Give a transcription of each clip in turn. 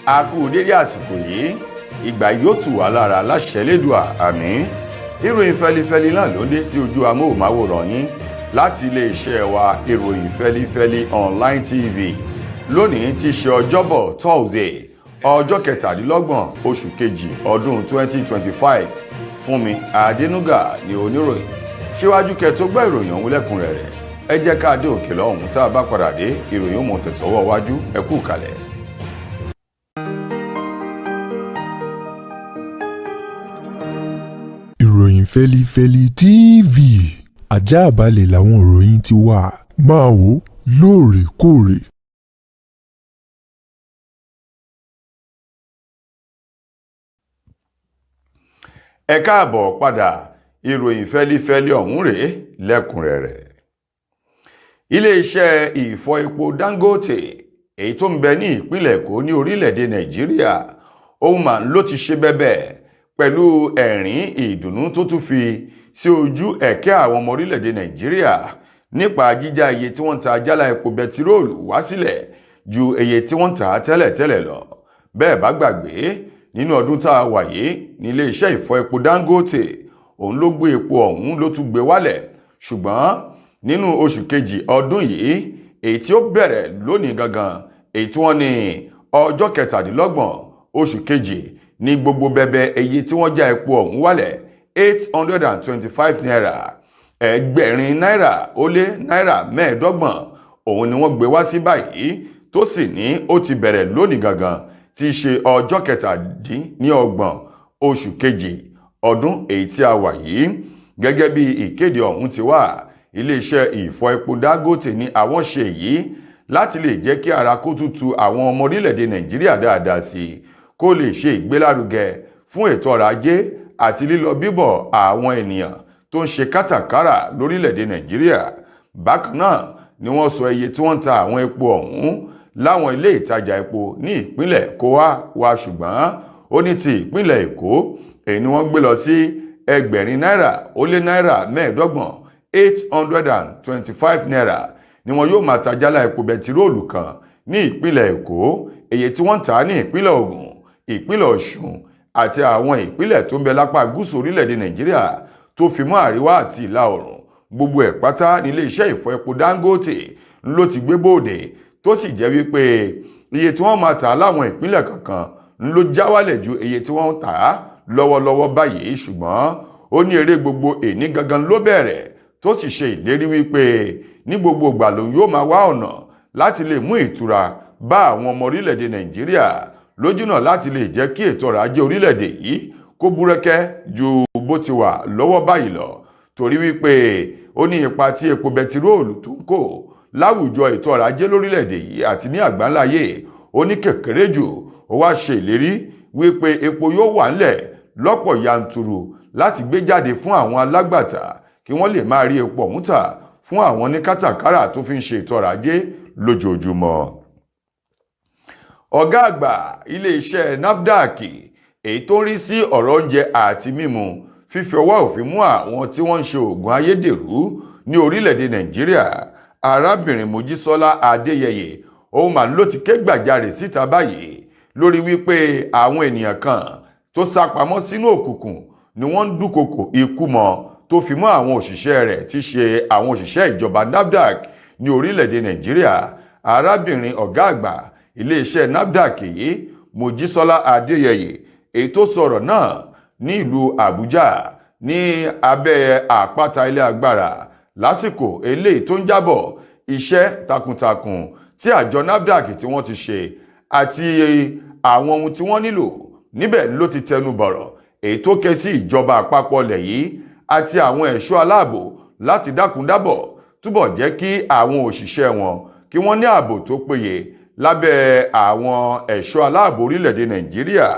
a kú dédé àsìkò yìí ìgbà yóò tù wá lára láṣẹ Elédùà àmín. Ìròyìn fẹlifẹli náà ló dé sí ojú amóhùnmáwòrán yín láti iléeṣẹ́ wa ìròyìn fẹlifẹli online tv lónìí tí ṣe ọjọ́bọ̀ Thursday ọjọ́ 27 oṣù kejì ọdún 2025. Fúnmi Adénúgà ni oníròyìn. Síwájú kẹ́ tó gbọ́ ìròyìn ọ̀hún lẹ́kùnrẹ́rẹ́, ẹ jẹ́ ká dé òkè lọ́hùn tá a bá padà dé ìròyìn ó mọ̀ tẹ̀sọ́wọ́ wájú. Ẹ kú kalẹ̀. Ìròyìn fẹlifẹli TV àjààbálẹ̀ làwọn ìròyìn ti wà, máa wò lóòrèkóòrè. Ẹ káàbọ̀ padà, ìròyìn fẹlifẹli ọ̀hún rèé lẹ́kùnrẹ́rẹ́. Ilé-iṣẹ́ ìfọ epo Dangote èyí tó ń bẹ ní ìpínlẹ̀ Èkó ní orílẹ̀-èdè Nàìjíríà ohun mà ló ti ṣe bẹ́bẹ̀ pẹ̀lú ẹ̀rín ìdùnnú tó tún fi sí ojú ẹ̀kẹ́ àwọn ọmọ orílẹ̀-èdè Nàìjíríà nípa jíjá iye tí wọ́n ń ta jálá epo bẹtiróòlù wá sílẹ̀ ju iye tí wọ́n ń tà tẹ́lẹ̀tẹ́lẹ̀ lọ. Bẹ́ẹ̀ bá gbàgbé, nínú ọdún tá a wà yìí ní ilé-iṣẹ́ ìfọ epo Dangote òun ló gbé epo ọ̀hún ló tún gbé wálẹ̀, ṣùgbọ́n nínú oṣù kejì ọdún yìí èyí tí ó bẹ̀rẹ̀ lónìí gangan èyí tí wọ́n ní ọjọ́ 27 oṣù kejì ní gbogbo bẹbẹ iye tí wọ́n já epo ọ̀hún wálẹ̀ 825 naira, ẹgbẹ̀rin náírà ó lé náírà 25 òun ni wọ́n gbé wá sí báyìí, tó sì ní ó ti bẹ̀rẹ̀ lónìí gangan tí í ṣe ọjọ́ 27 oṣù kejì ọdún èyí tí a wà yìí. Gẹ́gẹ́ bí ìkéde ọ̀hún ti wà, iléeṣẹ́ ìfọ epo Dangote ní àwọn ṣe èyí láti lè jẹ́ kí ara kó tútù àwọn ọmọ orílẹ̀-èdè Nàìjíríà dáadáa sí i, kó lè ṣe ìgbélárugẹ fún ètò ọrọ̀ ajé àti lílọ bíbọ̀ àwọn ènìyàn tó ń ṣe kátàkárà lórílẹ̀-èdè Nàìjíríà. Bákan náà ni wọ́n sọ iye tí wọ́n ń ta àwọn epo ọ̀hún láwọn ilé ìtajà epo ní ìpínlẹ̀ Èkó wá, ṣùgbọ́n ó ní ti ìpínlẹ̀ Èkó èyí ni wọ́n gbé lọ sí ẹgbẹ̀rin náírà ó lé náírà 25 825 naira ni wọn yóò máa ta jálá epo bẹtiróòlù kan ní ìpínlẹ̀ Èkó, èyí tí wọ́n ń tà ní ìpínlẹ̀ Ògùn, ìpínlẹ̀ Ọ̀ṣun àti àwọn ìpínlẹ̀ tó ń bẹ lápá gúúsù orílẹ̀-èdè Nàìjíríà tó fi mọ́ àríwá àti ìlà oòrùn. Gbogbo ẹ̀ pátá ní ilé-iṣẹ́ ìfọ epo Dangote ló ti gbé bóde, tó sì jẹ́ wípé iye tí wọ́n máa tà láwọn ìpínlẹ̀ kankan ló já wálẹ̀ ju iye tí wọ́n ń tà lọ́wọ́lọ́wọ́ báyìí. Ṣùgbọ́n ó ní eré gbogbo èní gangan ló bẹ̀rẹ̀, tó sì ṣe ìlérí wípé ní gbogbo ìgbà lòun yóò máa wá ọ̀nà láti lè mú ìtura bá àwọn ọmọ orílẹ̀-èdè Nàìjíríà lójúnà láti lè jẹ́ kí ètò ọrọ̀ ajé orílẹ̀-èdè yìí kó búrẹ́kẹ́ ju bó ti wà lọ́wọ́ báyìí lọ, torí wípé ó ní ipa tí epo bẹtiróòlù tó ń kó láwùjọ ètò ọrọ̀ ajé lórílẹ̀-èdè yìí àti ní àgbáńláyé ó ní kékeré jù. Ó wá ṣe ìlérí wípé epo yóò wà ńlẹ̀ lọ́pọ̀ yanturu láti gbé jáde fún àwọn alágbàtà kí wọ́n lè máa rí epo ọ̀hún tà fún àwọn ní kátàkárà tó fi ń ṣe ètò ọrọ̀ ajé lójoojúmọ́. Ọ̀gá àgbà ilé-iṣẹ́ NAFDAC èyí tó ń rí sí ọ̀rọ̀ oúnjẹ àti mímu fífi ọwọ́ òfin mú àwọn tí wọ́n ń ṣe oògùn ayédèrú ní orílẹ̀-èdè Nàìjíríà, arábìnrin Mojísọ́lá Adéyẹyè òun mà ló ti ké gbàjarè síta báyìí lórí wípé àwọn ènìyàn kan tó sá pamọ́ sínú òkùnkùn ni wọ́n ń dúnkokò ikú mọ́, tó fi mọ́ àwọn òṣìṣẹ́ rẹ̀ tí ṣe àwọn òṣìṣẹ́ ìjọba NAFDAC ní orílẹ̀-èdè Nàìjíríà. Arábìnrin ọ̀gá àgbà iléeṣẹ́ NAFDAC yìí Mojísọ́lá Adéyẹyè èyí tó sọ̀rọ̀ náà ní ìlú Àbújá ní abẹ́ àpáta ilé agbára lásìkò eléyìí tó ń jábọ̀ iṣẹ́ takuntakun tí àjọ NAFDAC tí wọ́n ti ṣe àti àwọn ohun tí wọ́n nílò. Níbẹ̀ ló ti tẹnu bọ̀rọ̀ èyí tó ké sí ìjọba àpapọ̀ ilẹ̀ yìí àti àwọn ẹ̀ṣọ́ aláàbò láti dákundábọ̀ túbọ̀ jẹ́ kí àwọn òṣìṣẹ́ wọn kí wọ́n ní ààbò tó péye lábẹ́ àwọn ẹ̀ṣọ́ aláàbò orílẹ̀-èdè Nàìjíríà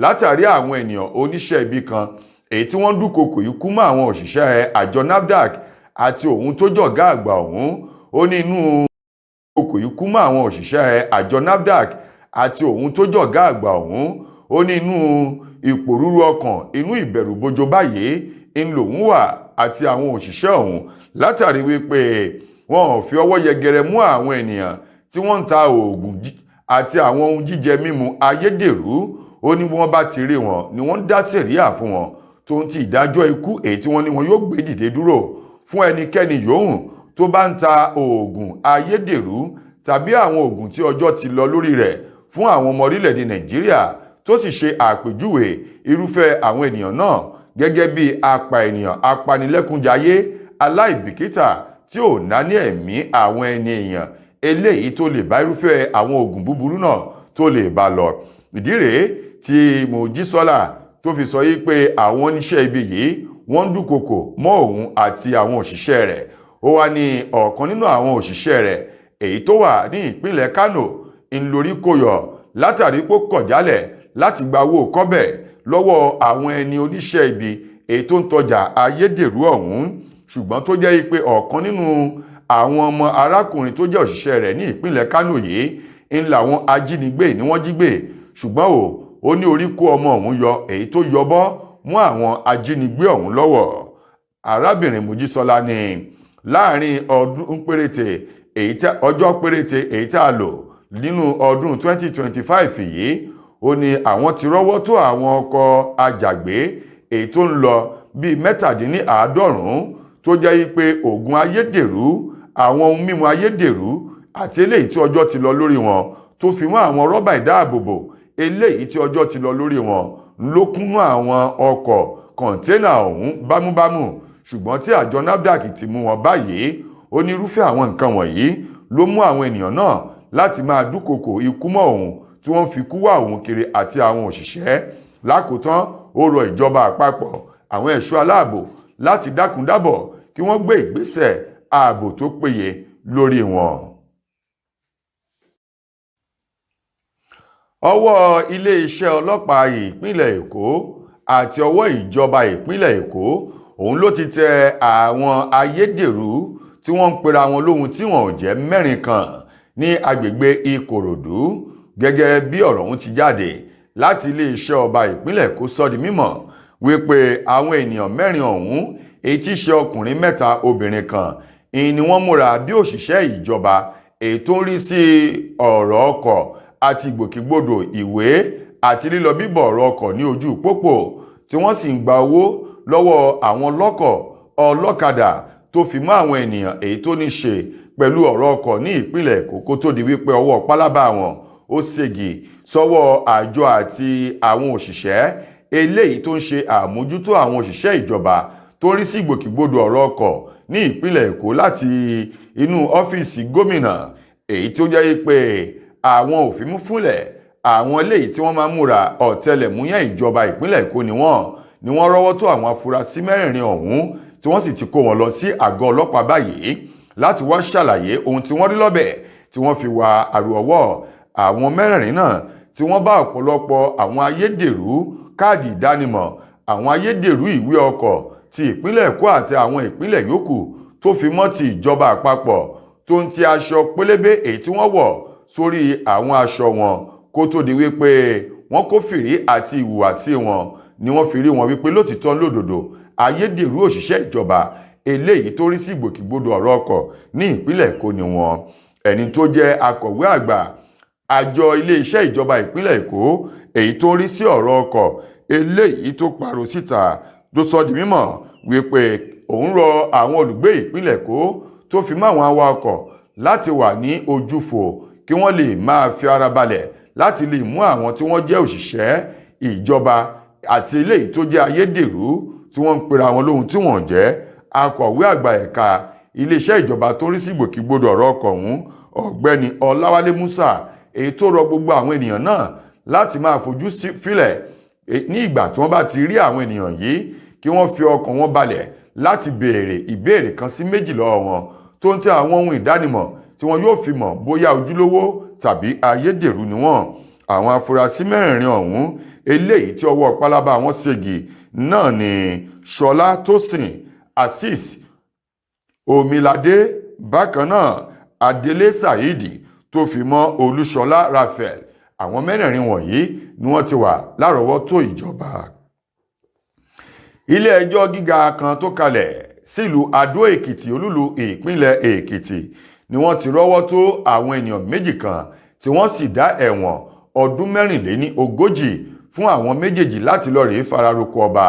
látàrí àwọn ènìyàn oníṣẹ́ ibi kan èyí tí wọ́n dúnkokò ikú mọ́ àwọn òṣìṣẹ́ àjọ NAFDAC àti òun tó jọ̀gá àgbà ọ̀hún. Ó ní inú dúnkokò ikú mọ́ àwọn òṣìṣẹ́ àjọ NAFDAC àti òun tó jọ̀gá àgbà ọ̀hún. Ó ní inú ìpòrúru ọkàn, inú ìbẹ̀rùbojo báyìí ń lòun wà àti àwọn òṣìṣẹ́ ọ̀hún látàrí wípé wọn ò fi ọwọ́ yẹgẹrẹ mú àwọn ènìyàn tí wọ́n ń ta oògùn àti àwọn ohun jíjẹ mímu ayédèrú. Ó ní bí wọ́n bá ti rí wọn ni wọ́n ń dá sẹ̀ríà fún wọn tó ń ti ìdájọ́ ikú èyí tí wọ́n ní wọn yóò gbé dìde dúró fún ẹnikẹ́ni yòówù tó bá ń ta oògùn ayédèrú tàbí àwọn oògùn tí ọjọ́ ti lọ lórí rẹ̀ fún àwọn ọmọ orílẹ̀-èdè Nàìjíríà, tó sì ṣe àpèjúwe irúfẹ́ àwọn ènìyàn náà gẹ́gẹ́ bí apàènìyàn apanilẹ́kúnjayé aláìbìkítà tí ò náání ẹ̀mí àwọn ẹni èèyàn eléyìí tó lè bá irúfẹ́ àwọn oògùn búburú náà tó lè bá lọ. Ìdí rèé tí Mojísọ́lá tó fi sọ yí pé àwọn oníṣẹ́ ibi yìí wọ́n ń dúnkokò mọ́ òun àti àwọn òṣìṣẹ́ rẹ̀. Ó wá ní ọ̀kan nínú àwọn òṣìṣẹ́ rẹ̀ èyí tó wà ní ìpínlẹ̀ Kánò ńlórí kò yọ látàrí pé ó kọ̀ jálẹ̀ láti gba owó kọ́bẹ̀ lọ́wọ́ àwọn ẹni oníṣẹ́ ibi èyí tó ń tọjà ayédèrú ọ̀hún, ṣùgbọ́n tó jẹ́ pé ọ̀kan nínú àwọn ọmọ arákùnrin tó jẹ́ òṣìṣẹ́ rẹ̀ ní ìpínlẹ̀ Kánò yìí ń làwọn ajínigbé ni wọ́n jí gbé, ṣùgbọ́n ó ní orí kó ọmọ ọ̀hún yọ èyí tó yọbọ́ mú àwọn ajínigbé ọ̀hún lọ́wọ́. Arábìnrin Mojísọ́lá ní láàrin ọjọ́ péréte èyí tá a lò nínú ọdún 2025 yìí, ó ní àwọn ti rọ́wọ́ tó àwọn ọkọ̀ ajàgbé èyí tó ń lọ bíi 97 tó jẹ́ pé oògùn ayédèrú, àwọn ohun mímu ayédèrú àti eléyìí tí ọjọ́ ti lọ lórí wọn, tó fi mọ́ àwọn rọ́bà ìdáàbòbò eléyìí tí ọjọ́ ti lọ lórí wọn ló kúnnú àwọn ọkọ̀ kọ̀ńténà ọ̀hún bámúbámú. Ṣùgbọ́n tí àjọ NAFDAC ti mú wọn báyìí, onírúfẹ́ àwọn nǹkan wọ̀nyí ló mú àwọn ènìyàn náà láti máa dúnkokò ikú mọ́ òun tí wọ́n fi kú wá òun kiri àti àwọn òṣìṣẹ́. Lákòótán ó rọ ìjọba àpapọ̀, àwọn ẹ̀ṣọ́ aláàbò láti dákúndábọ̀ kí wọ́n gbé ìgbésẹ̀ ààbò tó péye lórí wọn. Ọwọ́ ilé-iṣẹ́ ọlọ́pàá ìpínlẹ̀ Èkó àti ọwọ́ ìjọba ìpínlẹ̀ Èkó òun ló ti tẹ àwọn ayédèrú tí wọ́n ń pera wọn lóhun tí wọn ò jẹ́ 4 kan ní agbègbè Ìkòròdú. Gẹ́gẹ́ bí ọ̀rọ̀ ọ̀hún ti jáde láti ilé-iṣẹ́ ọba ìpínlẹ̀ Èkó sọ di mímọ̀ wípé àwọn ènìyàn 4 ọ̀hún èyí tí ṣe ọkùnrin 3 obìnrin kan ni wọ́n múra bí òṣìṣẹ́ ìjọba èyí tó ń rí sí ọ̀rọ̀ ọkọ̀ àti ìgbòkègbodò ìwé àti lílọ bíbọ̀ ọ̀rọ̀ ọkọ̀ ní ojú pópó, tí wọ́n sì ń gba owó lọ́wọ́ àwọn ọlọ́kadà tó fi mọ́ àwọn ènìyàn èyí tó ní ṣe pẹ̀lú ọ̀rọ̀ ọkọ̀ ní ìpínlẹ̀ Èkó kó tó di wípé ọwọ́ pálábá wọn ó ségi sọ́wọ́ àjọ àti àwọn òṣìṣẹ́ eléyìí tó ń ṣe àmójútó àwọn òṣìṣẹ́ ìjọba tó rí sí ìgbòkègbodò ọ̀rọ̀ ọkọ̀ ní ìpínlẹ̀ Èkó láti inú ọ́fíìsì gómìnà, èyí tó jẹ́ pé àwọn òfin mú fúnlẹ̀ àwọn eléyìí tí wọ́n máa múra ọ̀tẹlẹ̀múyẹ́ ìjọba ìpínlẹ̀ Èkó ni wọ́n rọ́wọ́ tó àwọn afurasí 4 ọ̀hún tí wọ́n sì ti kó wọn lọ sí àgọ́ ọlọ́pàá báyìí láti wá ṣàlàyé ohun tí wọ́n rí lọ́bẹ̀ tí wọ́n fi wá àrò ọwọ́ àwọn 4 náà, tí wọ́n bá ọ̀pọ̀lọpọ̀ àwọn ayédèrú káàdì ìdánimọ̀, àwọn ayédèrú ìwé ọkọ̀ ti ìpínlẹ̀ Èkó àti àwọn ìpínlẹ̀ yòókù tó fi mọ́ ti ìjọba àpapọ̀, tó ń ti aṣọ pélébé èyí tí wọ́n wọ̀ sórí àwọn aṣọ wọn kó tó di wípé wọ́n kófìrí àti ìhùwàsí wọn ni wọ́n fi rí wọn wípé lótìtọ́ lódodo ayédèrú òṣìṣẹ́ ìjọba eléyìí tó rí sí ìgbòkègbodò ọ̀rọ̀ ọkọ̀ ní ìpínlẹ̀ Èkó ni wọn. Ẹni tó jẹ́ akọ̀wé àgbà àjọ ilé-iṣẹ́ ìjọba ìpínlẹ̀ Èkó èyí tó rí sí ọ̀rọ̀ ọkọ̀ eléyìí tó pariwo síta tó sọ di mímọ̀ wípé òun rọ àwọn olùgbé ìpínlẹ̀ Èkó tó fi mọ́ àwọn awakọ̀ láti wà ní ojúfò kí wọ́n lè máa fi ara balẹ̀ láti lè mú àwọn tí wọ́n jẹ́ òṣìṣẹ́ ìjọba àti eléyìí tó jẹ́ ayédèrú tí wọ́n ń pera wọn lóhun tí wọ́n jẹ́. Akọ̀wé àgbà ẹ̀ka iléeṣẹ́ ìjọba tó rí sí ìgbòkègbodò ọ̀rọ̀ ọkọ̀ ọ̀hún, ọ̀gbẹ́ni Ọláwálé Músà, èyí tó rọ gbogbo àwọn ènìyàn náà láti máa fojú sílẹ̀ ní ìgbà tí wọ́n bá ti rí àwọn ènìyàn yìí kí wọ́n fi ọkàn wọn balẹ̀ láti béèrè ìbéèrè kan sí 2 lọ́wọ́ wọn tó ń tẹ àwọn ohun ìdánimọ̀ tí wọn yóò fi mọ̀ bóyá ojúlówó tàbí ayédèrú ni wọ́n. Àwọn afurasí 4 ọ̀hún eléyìí tí ọwọ́ pálábá wọn ségi náà ni Ṣọlá Tósìn, Azeez Omilade, bákan náà Adélé Saidi tó fi mọ́ Olúṣọlá Raphael. Àwọn 4 wọ̀nyí ni wọ́n ti wà lárọ̀ọ́wọ́tó ìjọba. Ilé ẹjọ́ gíga kan tó kalẹ̀ sílùú Adó Èkìtì olúlu ìpínlẹ̀ Èkìtì ni wọ́n ti rọ́wọ́ tó àwọn ènìyàn 2 kan tí wọ́n sì dá ẹ̀wọ̀n ọdún 40 fún àwọn méjèèjì láti lọ rèé fararoko ọba.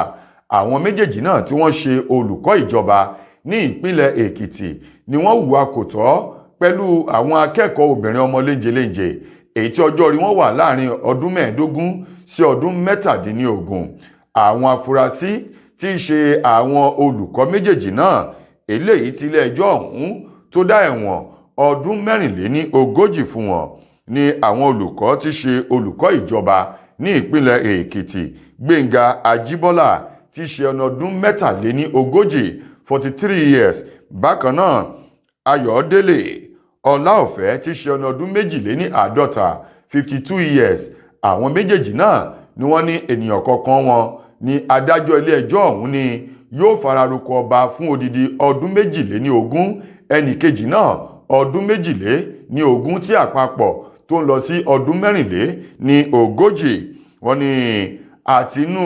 Àwọn méjèèjì náà tí wọ́n ṣe olùkọ́ ìjọba ní ìpínlẹ̀ Èkìtì ni wọ́n hùwà kò tọ́ pẹ̀lú àwọn akẹ́kọ̀ọ́ obìnrin ọmọ léńjeléńje èyí tí ọjọ́ orí wọn wà láàrin ọdún 15 sí ọdún 17. Àwọn afurasí tí í ṣe àwọn olùkọ́ méjèèjì náà eléyìí tí ilé ẹjọ́ ọ̀hún tó dá ẹ̀wọ̀n ọdún 40 fún wọn ni àwọn olùkọ́ tí ṣe olùkọ́ ìjọba ní ìpínlẹ̀ Èkìtì Gbénga Ajíbọ́lá tí ṣe ọmọ ọdún 43 43 years. Bákan náà Ayọ̀délé Ọláọ̀fẹ́ tí ṣe ọmọ ọdún 52 52 years. Àwọn méjèèjì náà ni wọ́n ní ènìyàn kọ̀ọ̀kan wọn ní adájọ́ ilé ẹjọ́ ọ̀hún ni yóò fararoko ọba fún odidi ọdún 22, ẹnì kejì náà ọdún 22 tí àpapọ̀ tó ń lọ sí ọdún 40. Wọ́n ní àtinú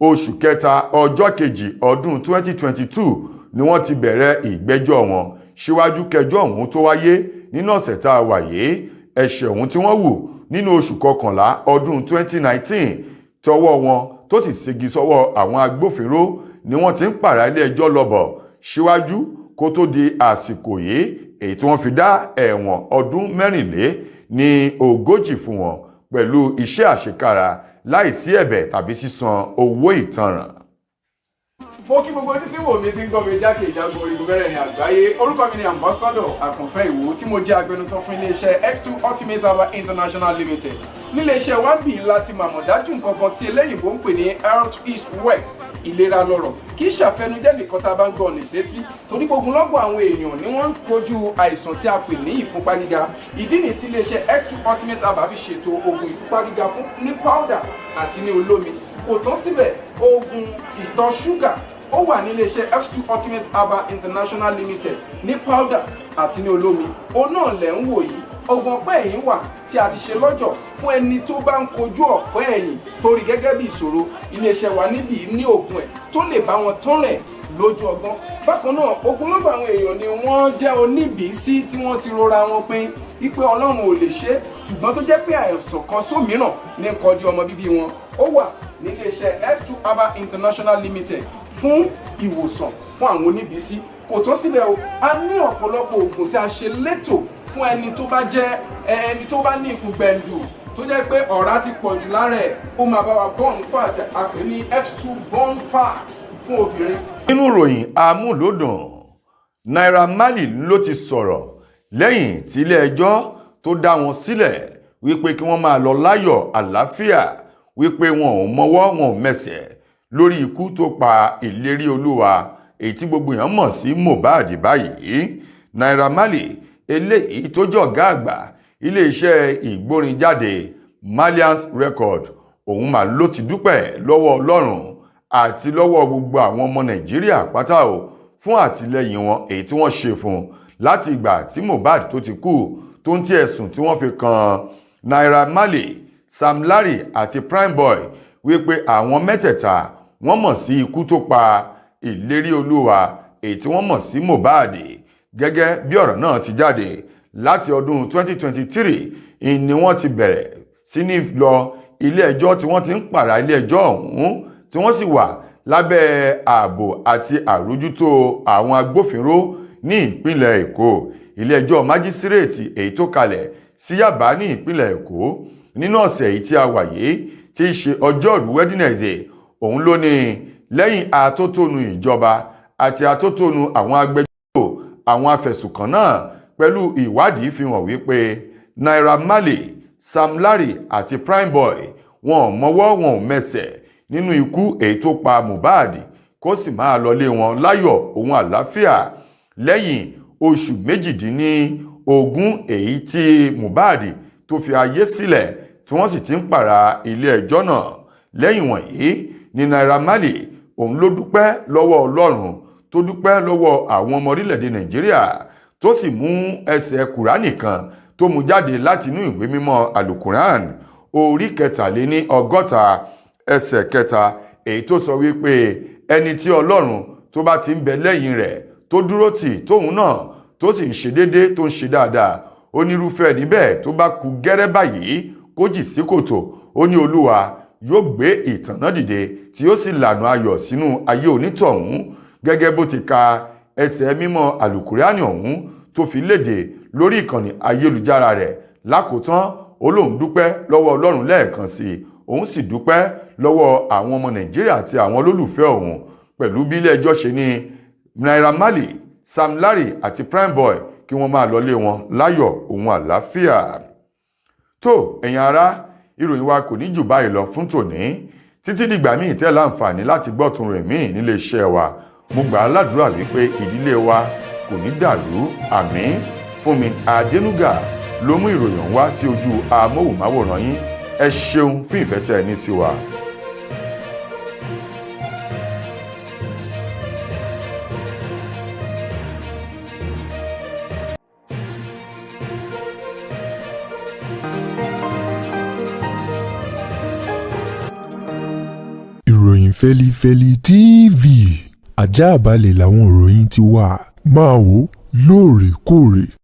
oṣù kẹta ọjọ́ kejì ọdún 2022 ni wọ́n ti bẹ̀rẹ̀ ìgbẹ́jọ́ wọn síwájú kẹjọ́ ọ̀hún tó wáyé nínú ọ̀sẹ̀ tá a wà yìí. Ẹ̀ṣẹ̀ ọ̀hún tí wọ́n wù nínú oṣù kọkànlá ọdún 2019 tọwọ́ wọn tó sì ségi sọ́wọ́ àwọn agbófinró ni wọ́n ti ń pààrà ilé ẹjọ́ lọ́bọ̀ síwájú kó tó di àsìkò yìí èyí tí wọ́n fi dá ẹ̀wọ̀n ọdún 40 fún wọn pẹ̀lú iṣẹ́ àṣekára láìsí ẹ̀bẹ̀ tàbí sísan owó ìtanràn. Mo kí gbogbo ojú tí wò mí ti ń gbọ́ mi jákèjádò orígun mẹ́rẹ̀ẹ̀rin àgbáyé. Orúkọ mi ni Ambassador Àkànfẹ́ Ìwò tí mo jẹ́ agbẹnusọ fún iléeṣẹ́ X2 Ultimate Herbal International Limited. Níléeṣẹ́ wa bí láti màmọ̀ dájú nǹkan kan tí eléyìnbó ń pè ní health is wealth, ìlera lọ́rọ̀. Kì í ṣàfẹnujẹ́ nìkan tá a bá ń gbọ́ ọ̀nì sétí torí gbogbo lọ́gbọ̀ àwọn èèyàn ni wọ́n ń kojú àìsàn tí a pè ní ìfúnpá gíga. Ìdí ni tí iléeṣẹ́ X2 Ultimate Herbal fi ṣètò oògùn ìfúnpá gíga fún ní powder àti ní olómi. Kò tán síbẹ̀, oògùn ìtọ̀ ṣúgà ó wà ní iléeṣẹ́ X2 Ultimate Herbal International Limited ní powder àti ní olómi. Òun náà lẹ̀ ń wò yìí. Oògùn ọ̀pẹ́ ẹ̀yìn wà tí a ti ṣe lọ́jọ̀ fún ẹni tó bá ń kojú ọ̀pẹ́ ẹ̀yìn torí gẹ́gẹ́ bí ìṣòro. Iléeṣẹ́ wa níbí ní oògùn ẹ̀ tó lè bá wọn tán rẹ̀ lójú ọgbọ́n. Bákan náà ogunlọ́gọ̀ àwọn èèyàn ni wọ́n jẹ́ oníbìísí tí wọ́n ti rora wọn pín wípé Ọlọ́run ò lè ṣe ṣùgbọ́n tó jẹ́ pé àìsàn kan sómìíràn ní kọjú ọmọ bíbí wọn. Ó wà ní iléeṣẹ́ X2 Herbal International Limited fún ìwòsàn fún àwọn oníbìísí. Kò tó síbẹ̀ o, a ní ọ̀pọ̀lọpọ̀ oògùn tí a ṣe létò fún ẹni tó bá jẹ́ ẹni tó bá ní ikùn gbẹ̀ndù tó jẹ́ pé ọ̀rá ti pọ̀ jù lára ẹ̀, ó máa bá wa burn fat, a pè ní X2 burn fat fún obìnrin. Nínú ìròyìn amúlòdùn, Naira Marley ló ti sọ̀rọ̀ lẹ́yìn tí ilé ẹjọ́ tó dá wọn sílẹ̀ wípé kí wọ́n máa lọ láyọ̀ àlàáfíà, wípé wọn ò mọwọ́ wọn ò mẹsẹ̀ lórí ikú tó pa ìlérí olúwa èyí tí gbogbo èèyàn mọ̀ sí Mohbad báyìí. Naira Marley eléyìí tó jẹ́ ọ̀gá àgbà iléeṣẹ́ ìgbórinjáde Malians Record, òun mà ló ti dúpẹ́ lọ́wọ́ Ọlọ́run àti lọ́wọ́ gbogbo àwọn ọmọ Nàìjíríà pátá o fún àtìlẹ́yìn wọn èyí tí wọ́n ṣe fún láti ìgbà tí Mohbad tó ti kú, tó ń tí ẹ̀sùn tí wọ́n fi kan Naira Marley, Sam Larry àti Primeboy wípé àwọn mẹ́tẹ̀ẹ̀ta wọ́n mọ̀ sí ikú tó pa ìlérí olúwa èyí tí wọ́n mọ̀ sí Mohbad. Gẹ́gẹ́ bí ọ̀rọ̀ náà ti jáde láti ọdún 2023 ni wọ́n ti bẹ̀rẹ̀ sí ní lọ ilé ẹjọ́ tí wọ́n ti ń pààrà ilé ẹjọ́ ọ̀hún tí wọ́n sì wà lábẹ́ ààbò àti àrójútó àwọn agbófinró ní ìpínlẹ̀ Èkó. Ilé ẹjọ́ májísírèètì èyí tó kalẹ̀ sí Yàbá ní ìpínlẹ̀ Èkó nínú ọ̀sẹ̀ èyí tí a wà yìí tí í ṣe ọjọ́rú Wednesday, òun ló ní lẹ́yìn atótónu ìjọba àti atótónu àwọn agbẹjọ́rò àwọn afẹ̀sùnkàn náà pẹ̀lú ìwádìí fi hàn wípé Naira Marley, Sam Larry àti Primeboy wọn ò mọwọ́ wọn ò mẹsẹ̀ nínú ikú èyí tó pa Mohbad kó sì máa lọlé wọn láyọ̀ òun àlàáfíà lẹ́yìn oṣù 18 èyí tí Mohbad tó fi ayé sílẹ̀ tí wọ́n sì ti ń pààrà ilé ẹjọ́ náà. Lẹ́yìn wọ̀nyí ni Naira Marley òun ló dúpẹ́ lọ́wọ́ Ọlọ́run, tó dúpẹ́ lọ́wọ́ àwọn ọmọ orílẹ̀-èdè Nàìjíríà, tó sì mú ẹsẹ̀ Kùránì kan tó mú jáde láti inú ìwé mímọ́ Alukuran orí 63 ẹsẹ̀ 3 èyí tó sọ wípé ẹni tí Ọlọ́run tó bá ti ń bẹ lẹ́yìn rẹ̀ tó dúró tì tóun náà tó sì ń ṣe déédé tó ń ṣe dáadáa, ó ní irúfẹ́ níbẹ̀ tó bá kù gẹ́rẹ́ báyìí kó jì sí kòtò ó ní Olúwa yóò gbé ìtànná dìde tí ó sì lànà ayọ̀ sínú ayé onítọ̀hún gẹ́gẹ́ bó ti ka ẹsẹ̀ mímọ́ àlùkùránì ọ̀hún tó fi léde lórí ìkànnì ayélujára rẹ̀. Lákòótán ó lóun dúpẹ́ lọ́wọ́ Ọlọ́run lẹ́ẹ̀kan sí i òun sì dúpẹ́ lọ́wọ́ àwọn ọmọ Nàìjíríà àti àwọn olólùfẹ́ òun pẹ̀lú bí ilé ẹjọ́ ṣe ní Naira Marley, Sam Larry àti Primeboy kí wọ́n máa lọlé wọn láyọ̀ òun àlàáfíà. Tó ẹ̀yin ará, ìròyìn wa kò ní jù báyìí lọ fún tòní. Títí dìgbà míì tẹ́ láǹfààní láti gbọ́ tún rẹ̀ míì nílé iṣẹ́ wa. Mo gbà á ládùúrà wípé ìdílé wa kò ní dàrú. Àmín. Fúnmi Adénúgà ló mú ìròyìn wá sí ojú amóhùnmáwòrán yín. Ẹ ṣeun fún ìfẹ́ tẹ́ ẹ ní sí wa. Ìròyìn Fẹ́lifẹ́li TV àjààbálẹ̀ làwọn ìròyìn ti wà máa wò lóòrèkóòrè.